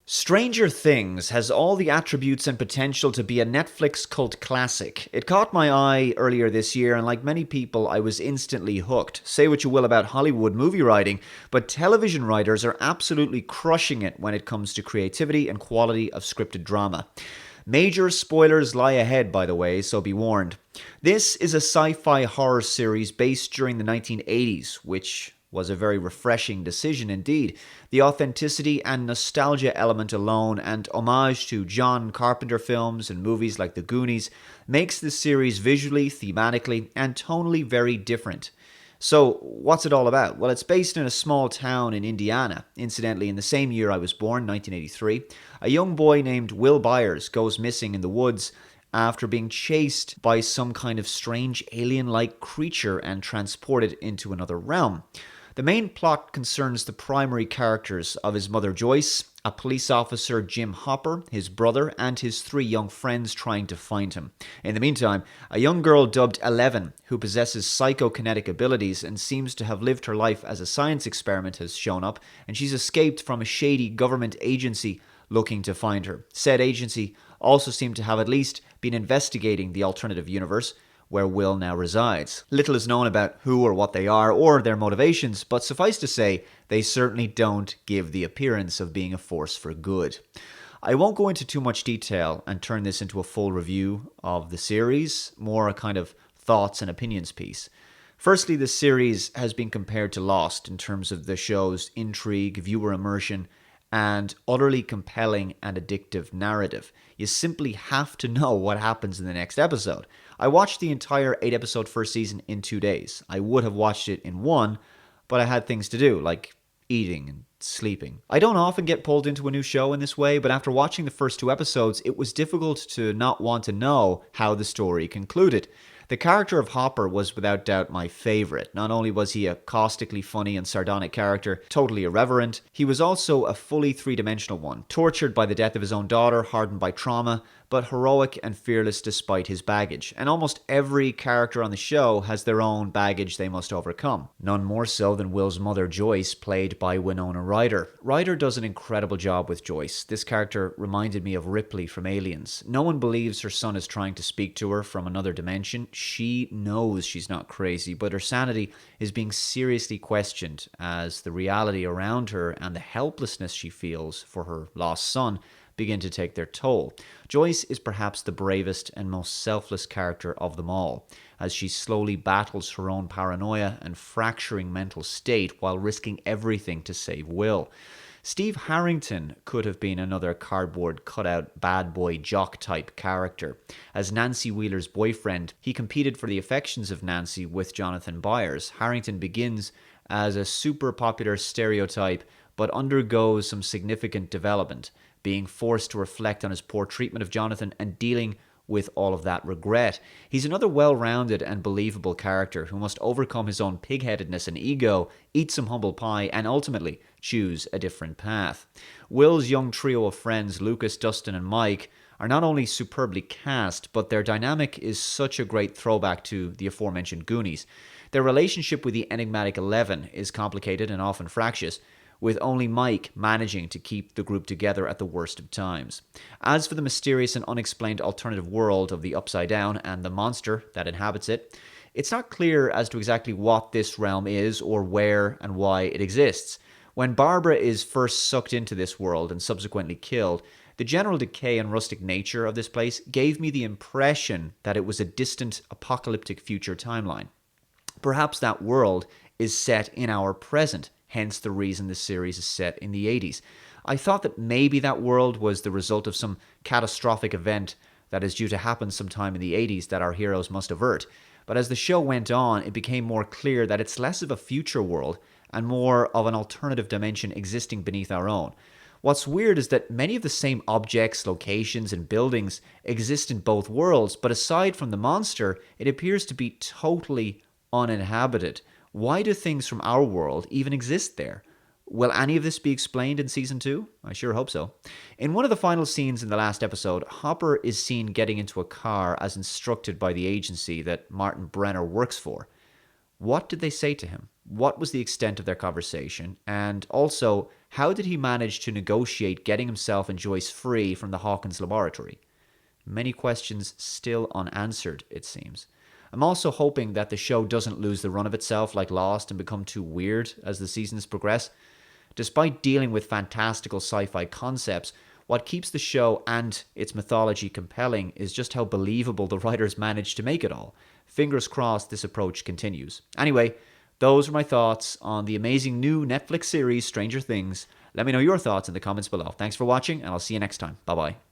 Stranger Things has all the attributes and potential to be a Netflix cult classic. It caught my eye earlier this year, and like many people, I was instantly hooked. Say what you will about Hollywood movie writing, but television writers are absolutely crushing it when it comes to creativity and quality of scripted drama. Major spoilers lie ahead, by the way, so be warned. This is a sci fi horror series based during the 1980s, which was a very refreshing decision indeed. The authenticity and nostalgia element alone, and homage to John Carpenter films and movies like The Goonies, makes this series visually, thematically, and tonally very different. So, what's it all about? Well, it's based in a small town in Indiana. Incidentally, in the same year I was born, 1983, a young boy named Will Byers goes missing in the woods after being chased by some kind of strange alien like creature and transported into another realm. The main plot concerns the primary characters of his mother Joyce, a police officer Jim Hopper, his brother, and his three young friends trying to find him. In the meantime, a young girl dubbed Eleven, who possesses psychokinetic abilities and seems to have lived her life as a science experiment, has shown up, and she's escaped from a shady government agency looking to find her. Said agency also seemed to have at least been investigating the alternative universe, where Will now resides. Little is known about who or what they are or their motivations, but suffice to say, they certainly don't give the appearance of being a force for good. I won't go into too much detail and turn this into a full review of the series, more a kind of thoughts and opinions piece. Firstly, the series has been compared to Lost in terms of the show's intrigue, viewer immersion, and utterly compelling and addictive narrative. You simply have to know what happens in the next episode. I watched the entire 8-episode first season in 2 days. I would have watched it in one, but I had things to do, like eating and sleeping. I don't often get pulled into a new show in this way, but after watching the first 2 episodes, it was difficult to not want to know how the story concluded. The character of Hopper was without doubt my favourite. Not only was he a caustically funny and sardonic character, totally irreverent, he was also a fully three-dimensional one, tortured by the death of his own daughter, hardened by trauma, but heroic and fearless despite his baggage. And almost every character on the show has their own baggage they must overcome. None more so than Will's mother Joyce, played by Winona Ryder. Ryder does an incredible job with Joyce. This character reminded me of Ripley from Aliens. No one believes her son is trying to speak to her from another dimension. She knows she's not crazy, but her sanity is being seriously questioned as the reality around her and the helplessness she feels for her lost son begin to take their toll. Joyce is perhaps the bravest and most selfless character of them all, as she slowly battles her own paranoia and fracturing mental state while risking everything to save Will. Steve Harrington could have been another cardboard cutout bad boy jock type character. As Nancy Wheeler's boyfriend, he competed for the affections of Nancy with Jonathan Byers. Harrington begins as a super popular stereotype, but undergoes some significant development, being forced to reflect on his poor treatment of Jonathan and dealing with all of that regret. He's another well-rounded and believable character who must overcome his own pig-headedness and ego, eat some humble pie, and ultimately choose a different path. Will's young trio of friends, Lucas, Dustin, and Mike, are not only superbly cast, but their dynamic is such a great throwback to the aforementioned Goonies. Their relationship with the enigmatic Eleven is complicated and often fractious, with only Mike managing to keep the group together at the worst of times. As for the mysterious and unexplained alternative world of the Upside Down and the monster that inhabits it, it's not clear as to exactly what this realm is or where and why it exists. When Barbara is first sucked into this world and subsequently killed, the general decay and rustic nature of this place gave me the impression that it was a distant apocalyptic future timeline. Perhaps that world is set in our present, hence the reason this series is set in the 80s. I thought that maybe that world was the result of some catastrophic event that is due to happen sometime in the 80s that our heroes must avert. But as the show went on, it became more clear that it's less of a future world and more of an alternative dimension existing beneath our own. What's weird is that many of the same objects, locations, and buildings exist in both worlds, but aside from the monster, it appears to be totally uninhabited. Why do things from our world even exist there? Will any of this be explained in Season 2? I sure hope so. In one of the final scenes in the last episode, Hopper is seen getting into a car as instructed by the agency that Martin Brenner works for. What did they say to him? What was the extent of their conversation? And also, How did he manage to negotiate getting himself and Joyce free from the Hawkins laboratory? Many questions still unanswered, it seems. I'm also hoping that the show doesn't lose the run of itself like Lost and become too weird as the seasons progress. Despite dealing with fantastical sci-fi concepts, what keeps the show and its mythology compelling is just how believable the writers managed to make it all. Fingers crossed this approach continues. Anyway, those are my thoughts on the amazing new Netflix series Stranger Things. Let me know your thoughts in the comments below. Thanks for watching, and I'll see you next time. Bye-bye.